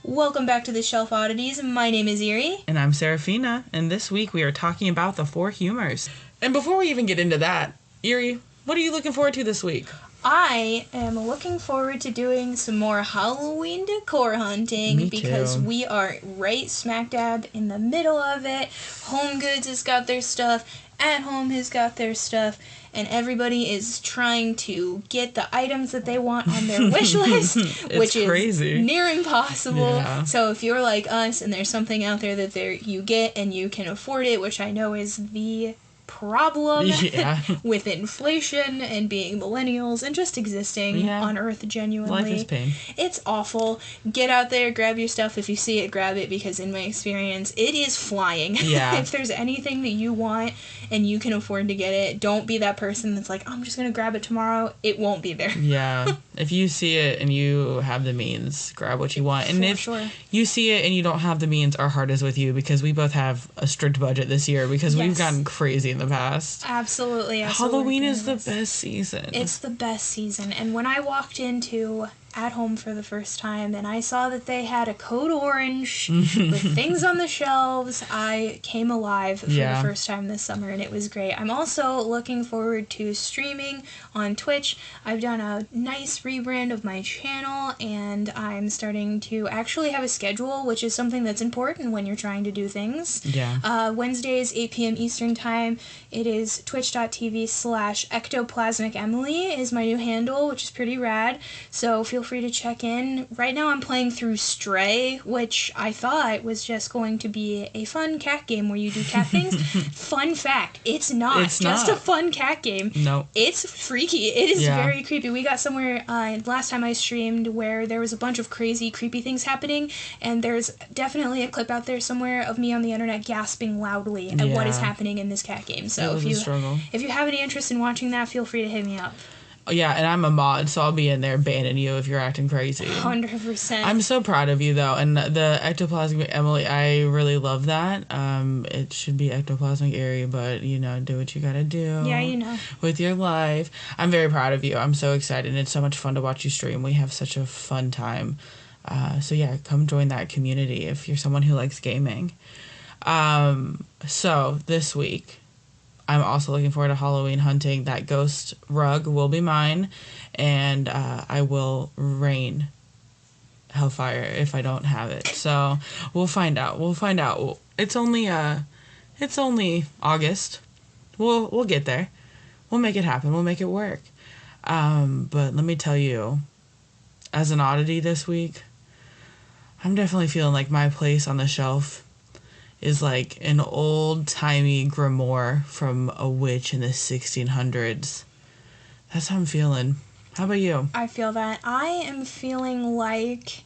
Welcome back to the Shelf Oddities. My name is Erie. And I'm Serafina, and this week we are talking about the Four Humours. And before we even get into that, Erie, what are you looking forward to this week? I am looking forward to doing some more Halloween decor hunting. Me because too. we are right smack dab in the middle of it. Home Goods has got their stuff, At Home has got their stuff, and everybody is trying to get the items that they want on their wish list, which is crazy. Near impossible. Yeah. So if you're like us and there's something out there that you get and you can afford it, which I know is the problem with inflation and being millennials and just existing on Earth genuinely. Life is pain. It's awful. Get out there, grab your stuff. If you see it, grab it, because in my experience, it is flying. Yeah. If there's anything that you want and you can afford to get it, don't be that person that's like, I'm just going to grab it tomorrow. It won't be there. Yeah. If you see it and you have the means, grab what you want. And if you see it and you don't have the means, our heart is with you, because we both have a strict budget this year because we've gotten crazy in the past. Absolutely. Halloween is the best season. It's the best season. And when I walked into At Home for the first time and I saw that they had a code orange with things on the shelves, I came alive for the first time this summer, and it was great. I'm also looking forward to streaming on Twitch. I've done a nice rebrand of my channel, and I'm starting to actually have a schedule, which is something that's important when you're trying to do things. Yeah. Wednesdays, 8 p.m. Eastern Time. It is twitch.tv/ectoplasmicemily is my new handle, which is pretty rad. So feel free to check in. Right now I'm playing through Stray, which I thought was just going to be a fun cat game where you do cat things. Fun fact, it's not. It's just a fun cat game. No. It's freaky. It is very creepy. We got somewhere last time I streamed where there was a bunch of crazy, creepy things happening, and there's definitely a clip out there somewhere of me on the internet gasping loudly at what is happening in this cat game. So if you have any interest in watching that, feel free to hit me up. Yeah, and I'm a mod, so I'll be in there banning you if you're acting crazy. 100%. I'm so proud of you, though. And the ectoplasmic Emily, I really love that. It should be ectoplasmic Erie, but, do what you gotta do. Yeah, with your life. I'm very proud of you. I'm so excited. And it's so much fun to watch you stream. We have such a fun time. So, come join that community if you're someone who likes gaming. So, this week, I'm also looking forward to Halloween hunting. That ghost rug will be mine, and I will rain hellfire if I don't have it. So we'll find out. It's only August. We'll get there. We'll make it happen. We'll make it work. But let me tell you, as an oddity this week, I'm definitely feeling like my place on the shelf is like an old-timey grimoire from a witch in the 1600s. That's how I'm feeling. How about you? I feel that. I am feeling like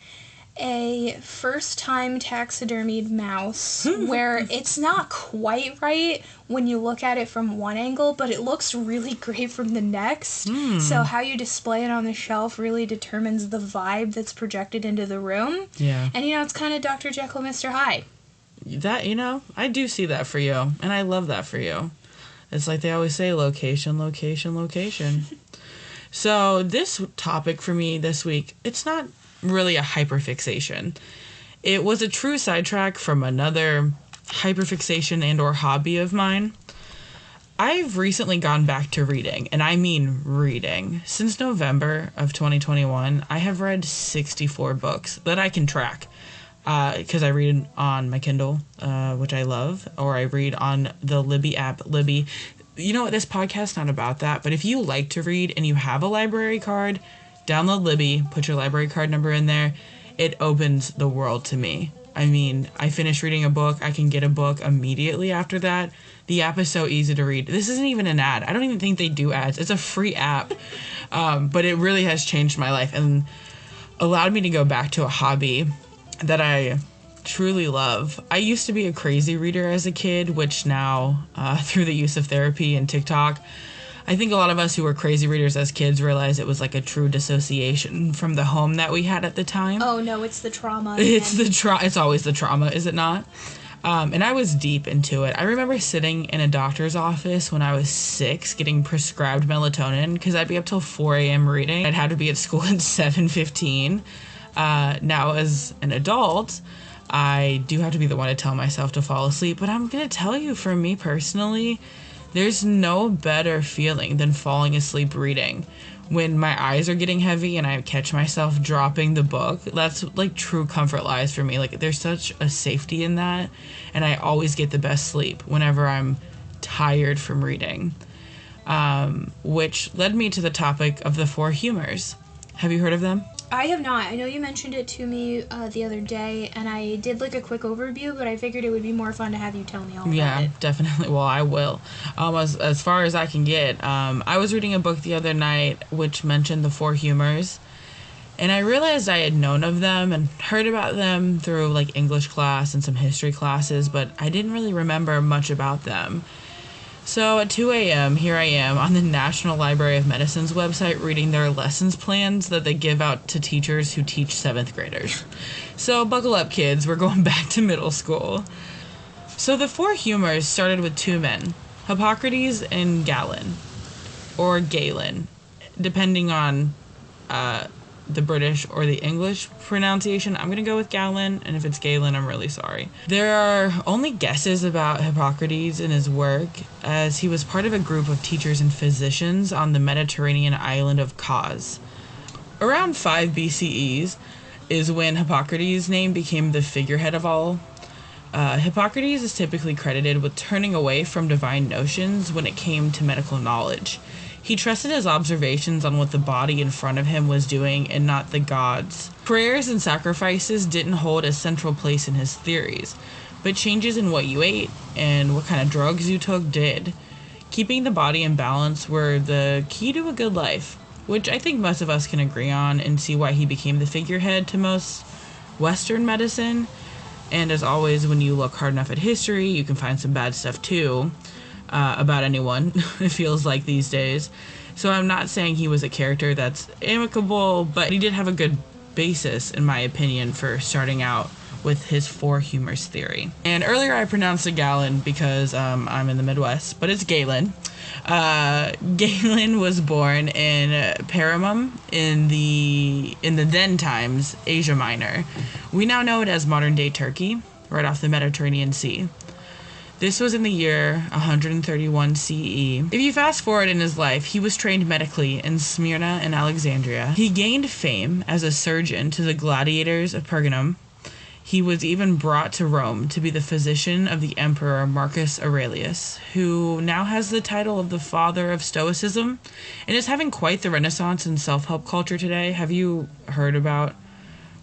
a first-time taxidermied mouse where it's not quite right when you look at it from one angle, but it looks really great from the next. So how you display it on the shelf really determines the vibe that's projected into the room. Yeah. And, it's kind of Dr. Jekyll, Mr. Hyde. That, I do see that for you, and I love that for you. It's like they always say, location, location, location. So this topic for me this week, it's not really a hyperfixation. It was a true sidetrack from another hyperfixation and or hobby of mine. I've recently gone back to reading, and I mean reading. Since November of 2021, I have read 64 books that I can track. Because I read on my Kindle, which I love, or I read on the Libby app. Libby, you know what, this podcast's not about that, but if you like to read and you have a library card, download Libby, put your library card number in there. It opens the world to me. I mean, I finish reading a book, I can get a book immediately after that. The app is so easy to read. This isn't even an ad. I don't even think they do ads. It's a free app, but it really has changed my life and allowed me to go back to a hobby that I truly love. I used to be a crazy reader as a kid, which now, through the use of therapy and TikTok, I think a lot of us who were crazy readers as kids realized it was like a true dissociation from the home that we had at the time. Oh no, it's the trauma. It's always the trauma, is it not? And I was deep into it. I remember sitting in a doctor's office when I was 6 getting prescribed melatonin because I'd be up till 4 a.m. reading. I'd have to be at school at 7:15. Now, as an adult, I do have to be the one to tell myself to fall asleep, but I'm going to tell you, for me personally, there's no better feeling than falling asleep reading. When my eyes are getting heavy and I catch myself dropping the book, that's like true comfort lies for me. Like, there's such a safety in that, and I always get the best sleep whenever I'm tired from reading. Which led me to the topic of the Four Humours. Have you heard of them? I have not. I know you mentioned it to me the other day, and I did like a quick overview, but I figured it would be more fun to have you tell me all about it. Yeah, definitely. Well, I will. As far as I can get, I was reading a book the other night which mentioned the Four Humours, and I realized I had known of them and heard about them through like English class and some history classes, but I didn't really remember much about them. So at 2 a.m., here I am on the National Library of Medicine's website reading their lessons plans that they give out to teachers who teach 7th graders. So buckle up, kids. We're going back to middle school. So the Four Humours started with 2 men, Hippocrates and Galen, or Galen, depending on the British or the English pronunciation. I'm going to go with Galen, and if it's Galen, I'm really sorry. There are only guesses about Hippocrates and his work, as he was part of a group of teachers and physicians on the Mediterranean island of Kos. Around 5 BCE is when Hippocrates' name became the figurehead of all. Hippocrates is typically credited with turning away from divine notions when it came to medical knowledge. He trusted his observations on what the body in front of him was doing and not the gods. Prayers and sacrifices didn't hold a central place in his theories, but changes in what you ate and what kind of drugs you took did. Keeping the body in balance were the key to a good life, which I think most of us can agree on and see why he became the figurehead to most Western medicine. And as always, when you look hard enough at history, you can find some bad stuff too. About anyone, it feels like these days. So I'm not saying he was a character that's amicable, but he did have a good basis, in my opinion, for starting out with his Four Humours theory. And earlier I pronounced it Galen because I'm in the Midwest, but it's Galen. Galen was born in Paramum in the then times Asia Minor. We now know it as modern-day Turkey, right off the Mediterranean Sea. This was in the year 131 CE. If you fast forward in his life, he was trained medically in Smyrna and Alexandria. He gained fame as a surgeon to the gladiators of Pergamum. He was even brought to Rome to be the physician of the emperor Marcus Aurelius, who now has the title of the father of Stoicism and is having quite the renaissance in self-help culture today. Have you heard about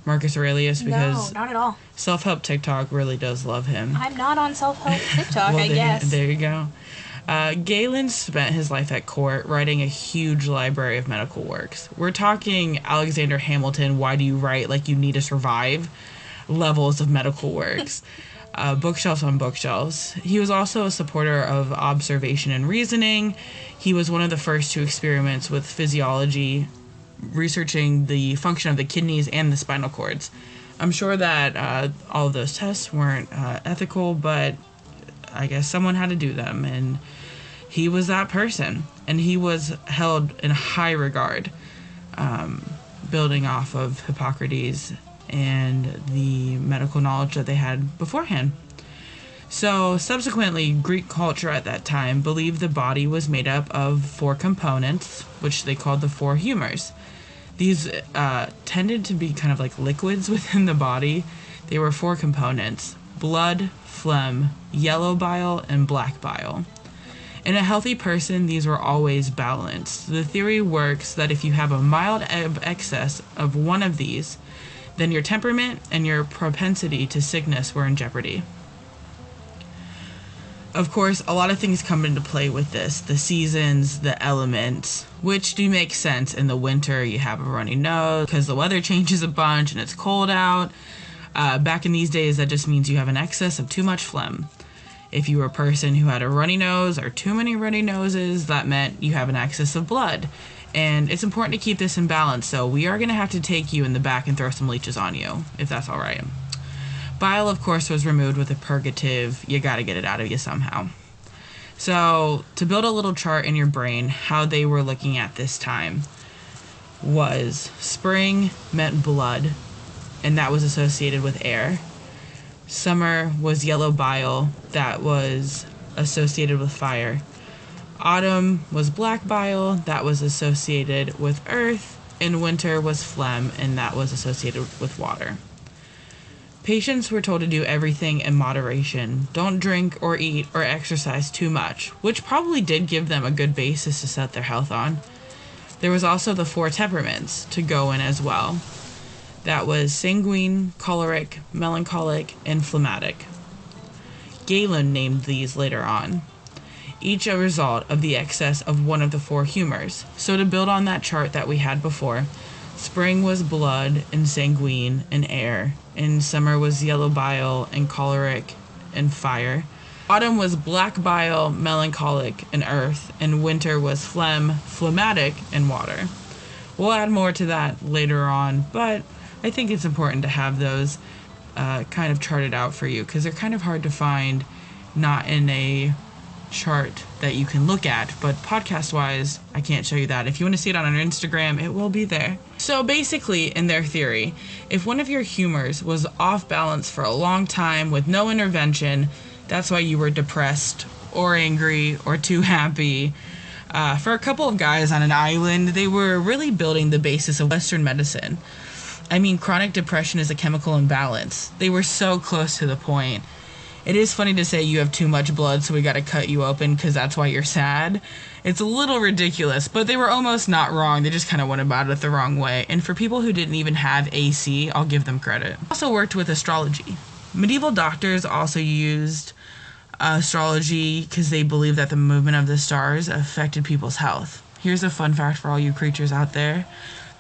Marcus Aurelius? Because no, not at all. Self-help TikTok really does love him. I'm not on self-help TikTok, well, I guess. There you go. Galen spent his life at court writing a huge library of medical works. We're talking Alexander Hamilton, Why Do You Write Like You Need to Survive levels of medical works. Bookshelves on bookshelves. He was also a supporter of observation and reasoning. He was one of the first to experiment with physiology, researching the function of the kidneys and the spinal cords. I'm sure that all of those tests weren't ethical, but I guess someone had to do them, and he was that person, and he was held in high regard, building off of Hippocrates and the medical knowledge that they had beforehand. So subsequently, Greek culture at that time believed the body was made up of 4 components, which they called the Four Humours. These tended to be kind of like liquids within the body. They were 4 components: blood, phlegm, yellow bile, and black bile. In a healthy person, these were always balanced. The theory works that if you have a mild excess of one of these, then your temperament and your propensity to sickness were in jeopardy. Of course, a lot of things come into play with this. The seasons, the elements, which do make sense. In the winter, you have a runny nose because the weather changes a bunch and it's cold out. Back in these days, that just means you have an excess of too much phlegm. If you were a person who had a runny nose or too many runny noses, that meant you have an excess of blood. And it's important to keep this in balance, so we are going to have to take you in the back and throw some leeches on you, if that's all right. Bile, of course, was removed with a purgative. You got to get it out of you somehow. So, to build a little chart in your brain, how they were looking at this time was spring meant blood, and that was associated with air. Summer was yellow bile, that was associated with fire. Autumn was black bile, that was associated with earth, and winter was phlegm, and that was associated with water. Patients were told to do everything in moderation. Don't drink or eat or exercise too much, which probably did give them a good basis to set their health on. There was also the 4 temperaments to go in as well. That was sanguine, choleric, melancholic, and phlegmatic. Galen named these later on, each a result of the excess of one of the 4 humours. So to build on that chart that we had before, spring was blood and sanguine and air, and summer was yellow bile and choleric and fire. Autumn was black bile, melancholic, and earth, and winter was phlegm, phlegmatic, and water. We'll add more to that later on, but I think it's important to have those kind of charted out for you, because they're kind of hard to find, not in a chart that you can look at, but podcast-wise, I can't show you that. If you want to see it on our Instagram, it will be there. So basically, in their theory, if one of your humors was off balance for a long time with no intervention, that's why you were depressed or angry or too happy. For a couple of guys on an island, they were really building the basis of Western medicine. I mean, chronic depression is a chemical imbalance. They were so close to the point. It is funny to say you have too much blood, so we got to cut you open because that's why you're sad. It's a little ridiculous, but they were almost not wrong. They just kind of went about it the wrong way. And for people who didn't even have AC, I'll give them credit. Also worked with astrology. Medieval doctors also used astrology because they believed that the movement of the stars affected people's health. Here's a fun fact for all you creatures out there.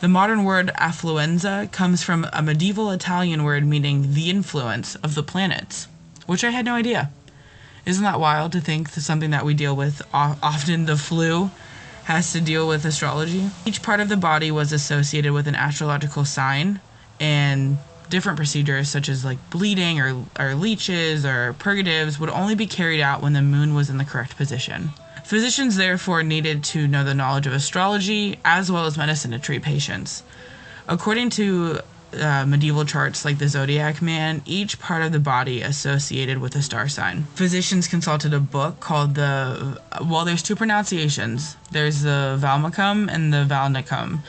The modern word affluenza comes from a medieval Italian word meaning the influence of the planets, which I had no idea. Isn't that wild to think that something that we deal with often, the flu, has to deal with astrology? Each part of the body was associated with an astrological sign, and different procedures such as like bleeding or leeches or purgatives would only be carried out when the moon was in the correct position. Physicians therefore needed to know the knowledge of astrology as well as medicine to treat patients. According to medieval charts like the zodiac man, each part of the body associated with a star sign. Physicians consulted a book called there's 2 pronunciations. There's the Valmicum and the Valnicum.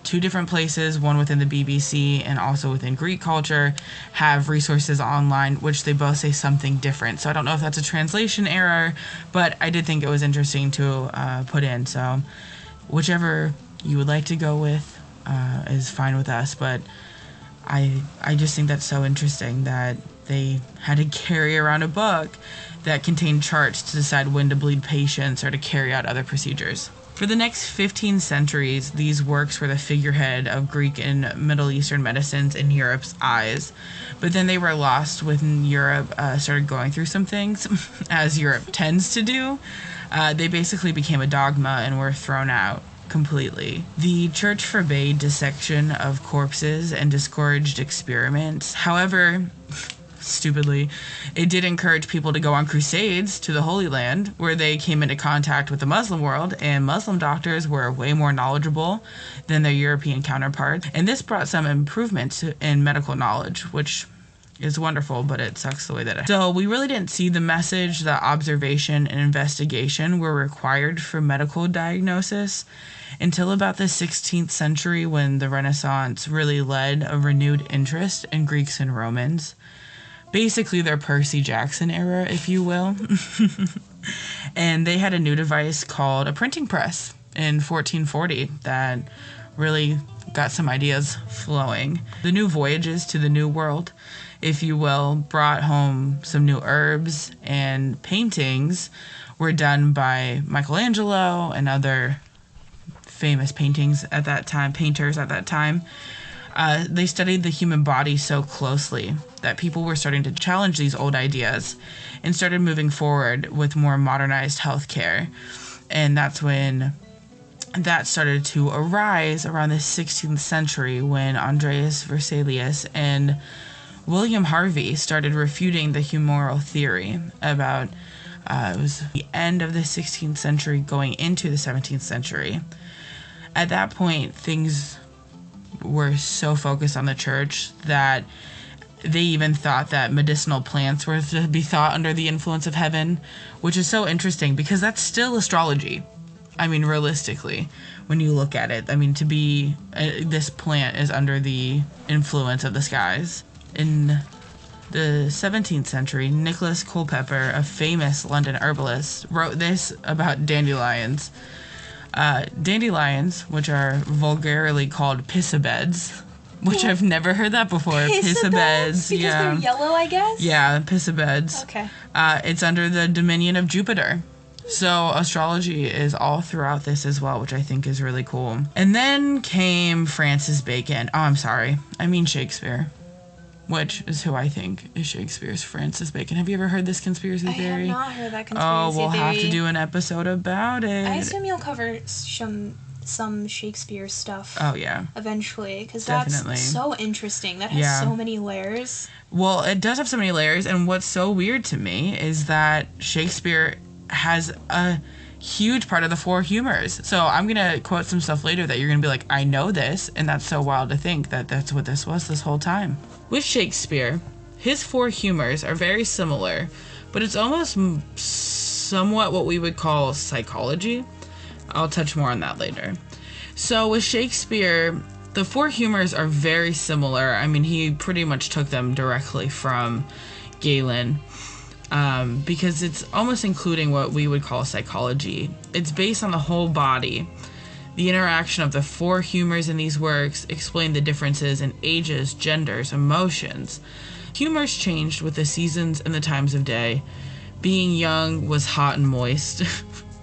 2 different places, one within the BBC and also within Greek culture, have resources online which they both say something different. So I don't know if that's a translation error, but I did think it was interesting to put in. So whichever you would like to go with is fine with us, but I just think that's so interesting that they had to carry around a book that contained charts to decide when to bleed patients or to carry out other procedures. For the next 15 centuries, these works were the figurehead of Greek and Middle Eastern medicines in Europe's eyes. But then they were lost when Europe started going through some things, as Europe tends to do. They basically became a dogma and were thrown out completely. The church forbade dissection of corpses and discouraged experiments. However, stupidly, it did encourage people to go on crusades to the Holy Land, where they came into contact with the Muslim world, and Muslim doctors were way more knowledgeable than their European counterparts. And this brought some improvements in medical knowledge, which is wonderful, but it sucks the way that it. So we really didn't see the message that observation and investigation were required for medical diagnosis until about the 16th century, when the Renaissance really led a renewed interest in Greeks and Romans. Basically their Percy Jackson era, if you will. And they had a new device called a printing press in 1440 that really got some ideas flowing. The new voyages to the New World, if you will, brought home some new herbs, and paintings were done by Michelangelo and other famous painters at that time. They studied the human body so closely that people were starting to challenge these old ideas and started moving forward with more modernized healthcare. And that's when that started to arise around the 16th century, when Andreas Vesalius and William Harvey started refuting the humoral theory about it was the end of the 16th century going into the 17th century. At that point, things were so focused on the church that they even thought that medicinal plants were to be thought under the influence of heaven, which is so interesting because that's still astrology. I mean, realistically, when you look at it, I mean, to be this plant is under the influence of the skies. In the 17th century, Nicholas Culpeper, a famous London herbalist, wrote this about dandelions. Dandelions, which are vulgarly called pissabeds, which I've never heard that before. Pissabeds? Because they're yellow, I guess? Yeah, pissabeds. Okay. It's under the dominion of Jupiter. So astrology is all throughout this as well, which I think is really cool. And then came Francis Bacon. Oh, I'm sorry. I mean Shakespeare. Which is who I think is Shakespeare's Francis Bacon. Have you ever heard this conspiracy theory? I have not heard that conspiracy theory. Oh, we'll theory. have to do an episode about it. I assume you'll cover some Shakespeare stuff. Oh, yeah. Eventually, because that's so interesting. That has so many layers. Well, it does have so many layers, and what's so weird to me is that Shakespeare has a huge part of the Four Humours. So I'm going to quote some stuff later that you're going to be like, I know this, and that's so wild to think that that's what this was this whole time. With Shakespeare, his Four Humours are very similar, but it's almost somewhat what we would call psychology. I'll touch more on that later. So with Shakespeare, the Four Humours are very similar. I mean, he pretty much took them directly from Galen, because it's almost including what we would call psychology. It's based on the whole body. The interaction of the Four Humours in these works explain the differences in ages, genders, emotions. Humours changed with the seasons and the times of day. Being young was hot and moist.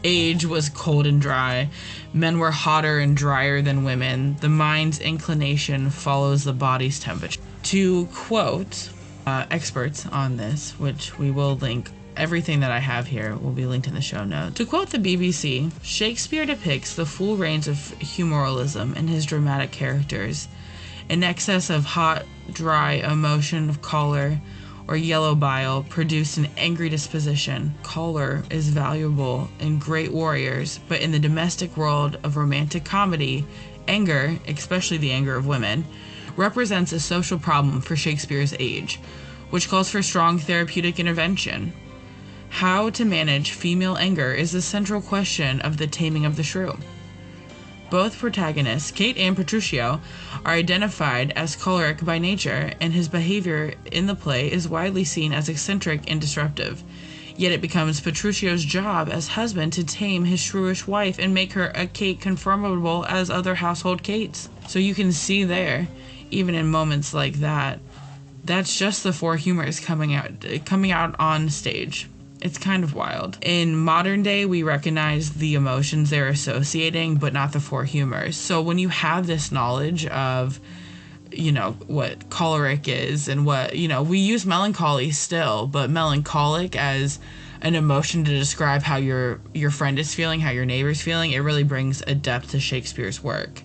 Age was cold and dry. Men were hotter and drier than women. The mind's inclination follows the body's temperature. To quote experts on this, which we will link, everything that I have here will be linked in the show notes. To quote the BBC, Shakespeare depicts the full range of humoralism in his dramatic characters. In excess of hot, dry emotion of choler or yellow bile produced an angry disposition. Choler is valuable in great warriors, but in the domestic world of romantic comedy, anger, especially the anger of women, represents a social problem for Shakespeare's age, which calls for strong therapeutic intervention. How to manage female anger is the central question of The Taming of the Shrew. Both protagonists, Kate and Petruchio, are identified as choleric by nature, and his behavior in the play is widely seen as eccentric and disruptive. Yet it becomes Petruchio's job as husband to tame his shrewish wife and make her a Kate conformable as other household Kates. So you can see there, even in moments like that, that's just the Four Humours coming out on stage. It's kind of wild. In modern day, we recognize the emotions they're associating, but not the Four Humours. So when you have this knowledge of, what choleric is and what, we use melancholy still, but melancholic as an emotion to describe how your friend is feeling, how your neighbor's feeling, it really brings a depth to Shakespeare's work.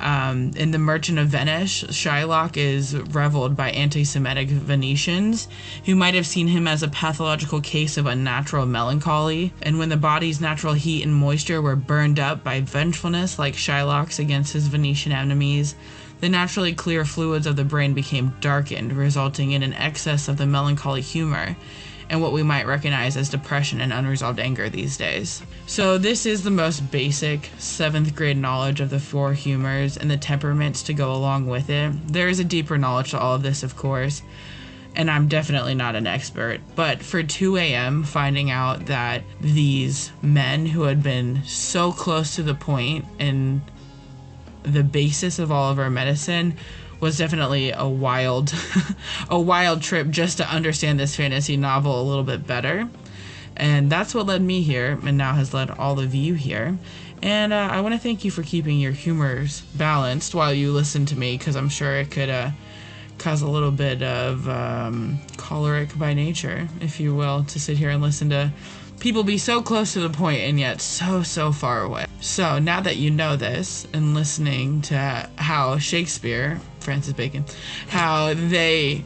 In The Merchant of Venice, Shylock is reveled by anti-Semitic Venetians who might have seen him as a pathological case of unnatural melancholy, and when the body's natural heat and moisture were burned up by vengefulness like Shylock's against his Venetian enemies, the naturally clear fluids of the brain became darkened, resulting in an excess of the melancholy humor, and what we might recognize as depression and unresolved anger these days. So this is the most basic 7th grade knowledge of the Four Humours and the temperaments to go along with it. There is a deeper knowledge to all of this, of course, and I'm definitely not an expert, but for 2 a.m. finding out that these men who had been so close to the point in the basis of all of our medicine was definitely a wild trip just to understand this fantasy novel a little bit better. And that's what led me here, and now has led all of you here. And I want to thank you for keeping your humors balanced while you listen to me, because I'm sure it could cause a little bit of choleric by nature, if you will, to sit here and listen to people be so close to the point and yet so far away. So now that you know this, and listening to how Shakespeare, Francis Bacon, how they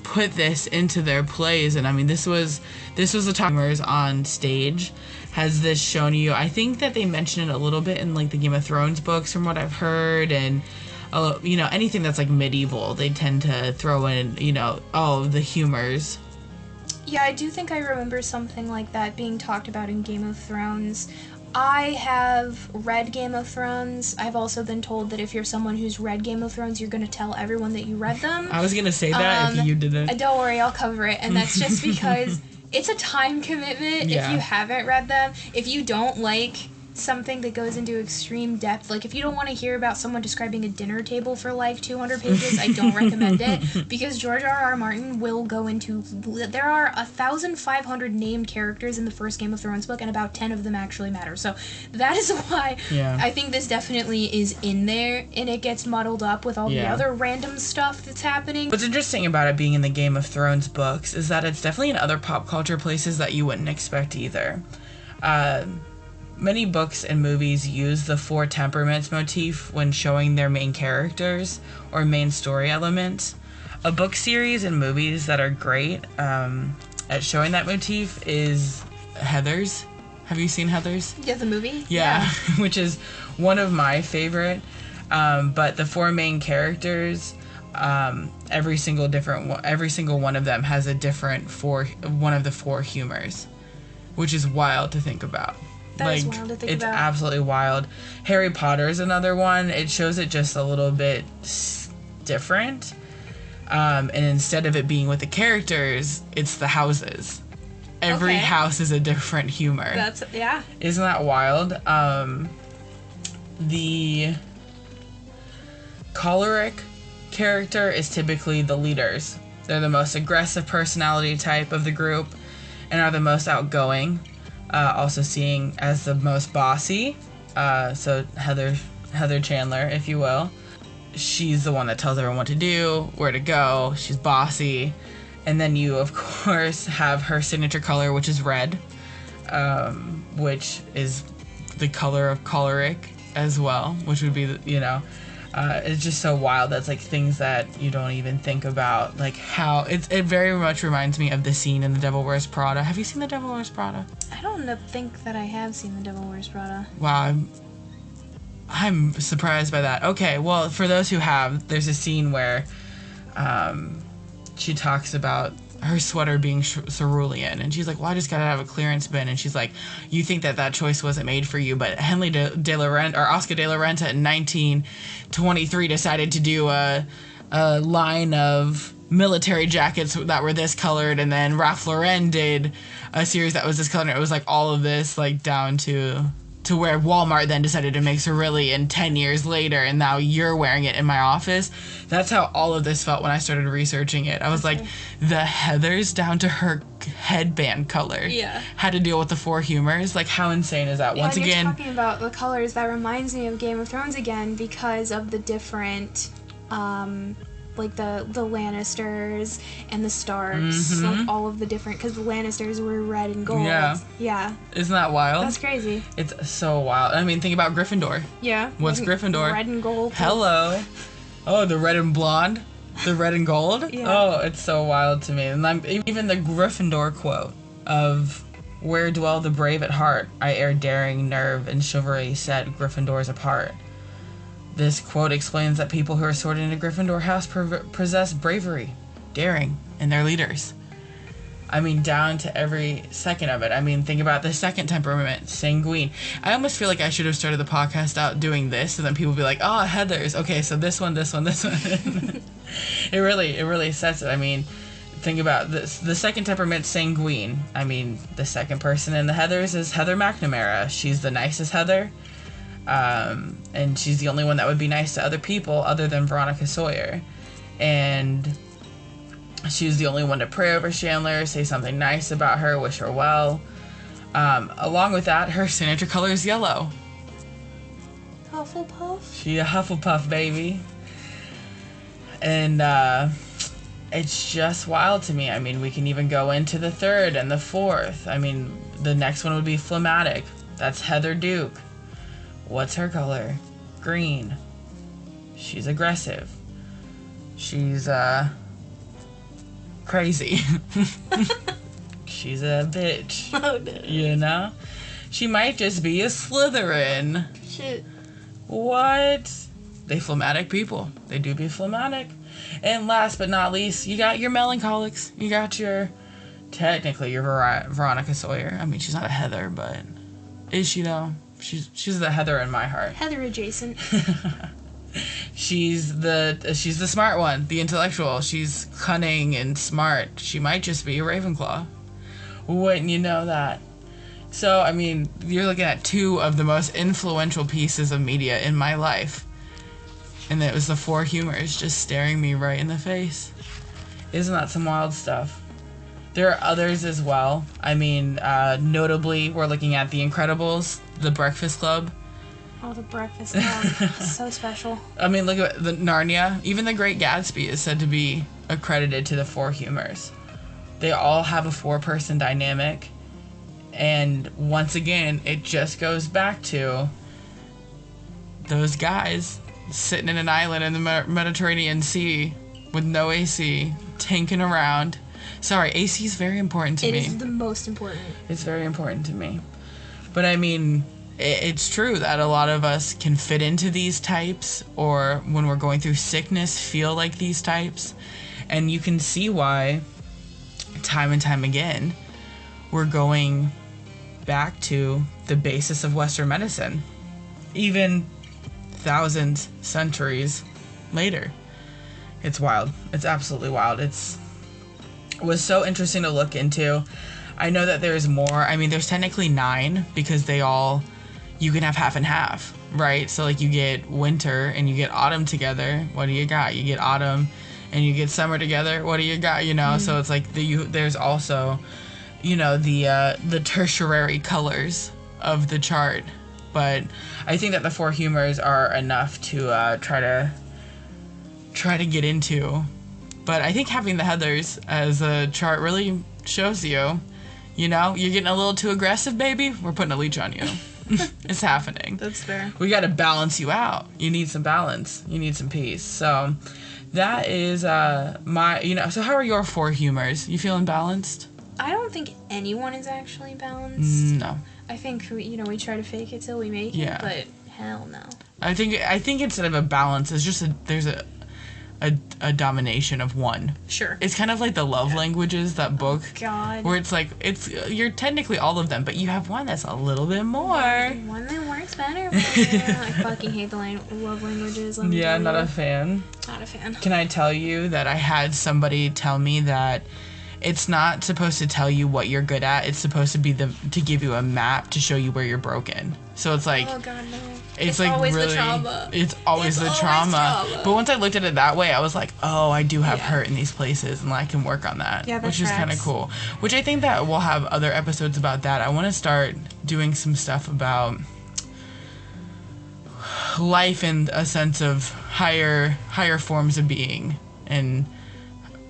put this into their plays, and I mean this was a timers on stage. Has this shown you? I think that they mention it a little bit in like the Game of Thrones books from what I've heard, and you know, anything that's like medieval, they tend to throw in, you know, the humors. Yeah, I do think I remember something like that being talked about in Game of Thrones. I have read Game of Thrones. I've also been told that if you're someone who's read Game of Thrones, you're going to tell everyone that you read them. I was going to say that if you didn't. Don't worry, I'll cover it. And that's just because it's a time commitment if you haven't read them. If you don't like something that goes into extreme depth, like if you don't want to hear about someone describing a dinner table for like 200 pages, I don't recommend it, because George R.R. Martin will go into, there are 1,500 named characters in the first Game of Thrones book, and about 10 of them actually matter. So that is why I think this definitely is in there, and it gets muddled up with all the other random stuff that's happening. What's interesting about it being in the Game of Thrones books is that it's definitely in other pop culture places that you wouldn't expect either. Many books and movies use the four temperaments motif when showing their main characters or main story elements. A book series and movies that are great at showing that motif is Heathers. Have you seen Heathers? Yeah, the movie? Yeah. Which is one of my favorite. But the four main characters, every single one of them has a different one of the four humors, which is wild to think about. That is wild to think it's about. Absolutely wild. Harry Potter is another one. It shows it just a little bit different. And instead of it being with the characters, it's the houses. Every house is a different humor. Isn't that wild? The choleric character is typically the leaders. They're the most aggressive personality type of the group and are the most outgoing. Also seeing as the most bossy, so Heather Chandler, if you will. She's the one that tells everyone what to do, where to go. She's bossy. And then you, of course, have her signature color, which is red, which is the color of choleric as well, which would be, you know, it's just so wild. That's like things that you don't even think about, like how it very much reminds me of the scene in The Devil Wears Prada. Have you seen The Devil Wears Prada? I don't think that I have seen The Devil Wears Prada. Wow, I'm surprised by that. Okay, well, for those who have, there's a scene where she talks about her sweater being cerulean, and she's like, well, I just gotta have a clearance bin, and she's like, you think that choice wasn't made for you, but Oscar de la Renta in 1923 decided to do a line of military jackets that were this colored, and then Ralph Lauren did a series that was this color, and it was like all of this, like down to where Walmart then decided to make cerulean 10 years later, and now you're wearing it in my office. That's how all of this felt when I started researching it. I was like, the Heathers down to her headband color had to deal with the four humors. Like, how insane is that? Once again, you're talking about the colors, that reminds me of Game of Thrones again, because of the different like the Lannisters and the Starks, like all of the different, because the Lannisters were red and gold. Yeah. Isn't that wild? That's crazy. It's so wild. I mean, think about Gryffindor. Yeah. What's Gryffindor? Red and gold. Hello. Oh, the red and blonde? The red and gold? Yeah. Oh, it's so wild to me. And even the Gryffindor quote of, where dwell the brave at heart, I ere daring, nerve, and chivalry set Gryffindors apart. This quote explains that people who are sorted into Gryffindor house possess bravery, daring, and their leaders. I mean, down to every second of it. I mean, think about the second temperament, sanguine. I almost feel like I should have started the podcast out doing this, so then people would be like, oh, Heathers. Okay, so this one. It really sets it. I mean, think about this. The second temperament, sanguine. I mean, the second person in the Heathers is Heather McNamara. She's the nicest Heather. And she's the only one that would be nice to other people other than Veronica Sawyer. And she was the only one to pray over Chandler, say something nice about her, wish her well. Along with that, her signature color is yellow. Hufflepuff? She a Hufflepuff, baby. And it's just wild to me. I mean, we can even go into the third and the fourth. I mean, the next one would be phlegmatic. That's Heather Duke. What's her color? Green. She's aggressive. She's crazy. She's a bitch. Oh, no. You know? She might just be a Slytherin. Shit. What? they phlegmatic people. They do be phlegmatic. And last but not least, you got your melancholics. You got your, technically, your Veronica Sawyer. I mean, she's not a Heather, but is she though? She's the Heather in my heart. Heather adjacent. She's the smart one, the intellectual. She's cunning and smart. She might just be a Ravenclaw. Wouldn't you know that? So, I mean, you're looking at two of the most influential pieces of media in my life. And it was the Four Humours just staring me right in the face. Isn't that some wild stuff? There are others as well. I mean, notably, we're looking at The Incredibles, The Breakfast Club. Oh, The Breakfast Club. So special. I mean, look at the Narnia. Even The Great Gatsby is said to be accredited to the Four Humours. They all have a four-person dynamic. And once again, it just goes back to those guys sitting in an island in the Mediterranean Sea with no AC, tinking around. Sorry, AC is very important to me. It is the most important. It's very important to me. But I mean, it's true that a lot of us can fit into these types, or when we're going through sickness, feel like these types. And you can see why, time and time again, we're going back to the basis of Western medicine. Even thousands, centuries later. It's wild. It's absolutely wild. It was so interesting to look into. I know that there's more. I mean, there's technically 9 because you can have half and half, right? So like you get winter and you get autumn together. What do you got? You get autumn and you get summer together. What do you got? You know, so it's like there's also, you know, the tertiary colors of the chart. But I think that the Four Humours are enough to try to get into. But I think having the Heathers as a chart really shows you, you know, you're getting a little too aggressive, baby. We're putting a leech on you. It's happening. That's fair. We got to balance you out. You need some balance. You need some peace. So that is my, you know, so how are your Four Humours? You feeling balanced? I don't think anyone is actually balanced. No. I think we try to fake it till we make it, but hell no. I think instead of a balance, it's just there's a domination of one. Sure. It's kind of like the love languages, that book. Oh, God. Where it's like you're technically all of them, but you have one that's a little bit more. One that works better. I fucking hate the love languages. Yeah, not a fan. Not a fan. Can I tell you that I had somebody tell me that it's not supposed to tell you what you're good at. It's supposed to be to give you a map to show you where you're broken. So it's like, oh God, no. It's like always really, the trauma. It's always the trauma. But once I looked at it that way, I was like, oh, I do have hurt in these places, and I can work on that, which is kind of cool. Which I think that we'll have other episodes about that. I want to start doing some stuff about life in a sense of higher forms of being and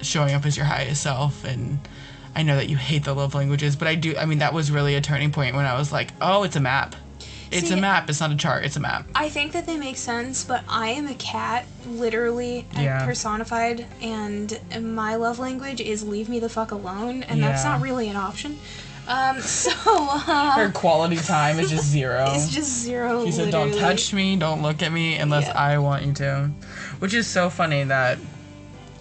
showing up as your highest self. And I know that you hate the love languages, but I do. I mean, that was really a turning point when I was like, oh, it's a map. It's a map. It's not a chart. It's a map. I think that they make sense, but I am a cat, literally personified, and my love language is leave me the fuck alone, and that's not really an option. Her quality time is just 0. It's just 0. She said, "Don't touch me. Don't look at me unless I want you to," which is so funny that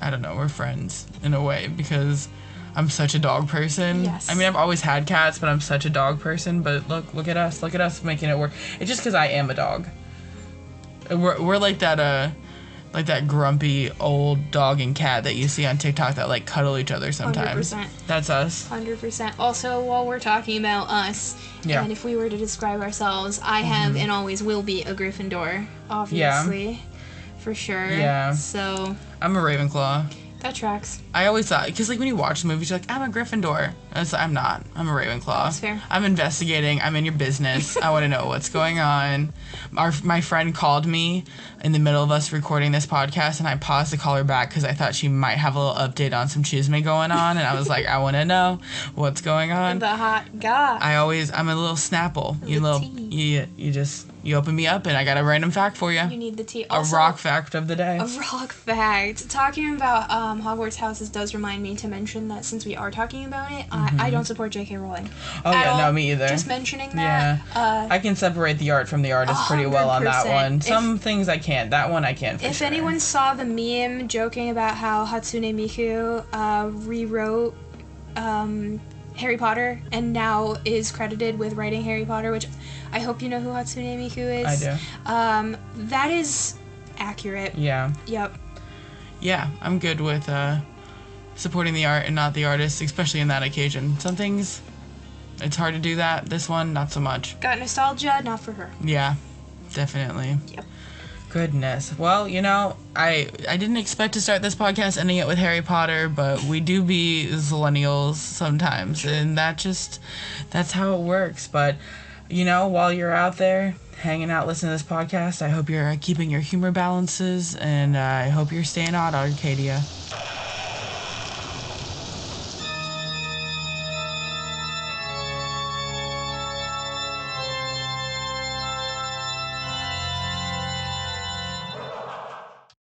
I don't know. We're friends in a way because I'm such a dog person. Yes. I mean, I've always had cats, but I'm such a dog person. But look at us making it work. It's just because I am a dog. We're like that grumpy old dog and cat that you see on TikTok that like cuddle each other sometimes. 100%. That's us. 100%. Also, while we're talking about us, and if we were to describe ourselves, I have and always will be a Gryffindor, obviously, for sure. Yeah. So I'm a Ravenclaw. That tracks. I always thought, because like when you watch the movies, you're like, I'm a Gryffindor. And I'm not. I'm a Ravenclaw. That's fair. I'm investigating. I'm in your business. I want to know what's going on. My friend called me in the middle of us recording this podcast, and I paused to call her back because I thought she might have a little update on some chisme going on, and I was like, I want to know what's going on. The hot guy. I'm a little Snapple. You just You open me up and I got a random fact for you. You need the tea. Also, a rock fact of the day. A rock fact. Talking about Hogwarts houses does remind me to mention that since we are talking about it, I don't support J.K. Rowling. Oh, yeah, no, me either. Just mentioning that. Yeah. I can separate the art from the artist pretty well on that one. Some things I can't. That one I can't for If anyone saw the meme joking about how Hatsune Miku rewrote Harry Potter and now is credited with writing Harry Potter, which I hope you know who Hatsune Miku is. I do. That is accurate. Yeah. Yep. Yeah, I'm good with supporting the art and not the artist, especially in that occasion. Some things, it's hard to do that. This one, not so much. Got nostalgia, not for her. Yeah, definitely. Yep. Goodness. Well, you know, I didn't expect to start this podcast ending it with Harry Potter, but we do be millennials sometimes, and that's how it works. But, you know, while you're out there hanging out listening to this podcast, I hope you're keeping your humor balances, and I hope you're staying out, Arcadia.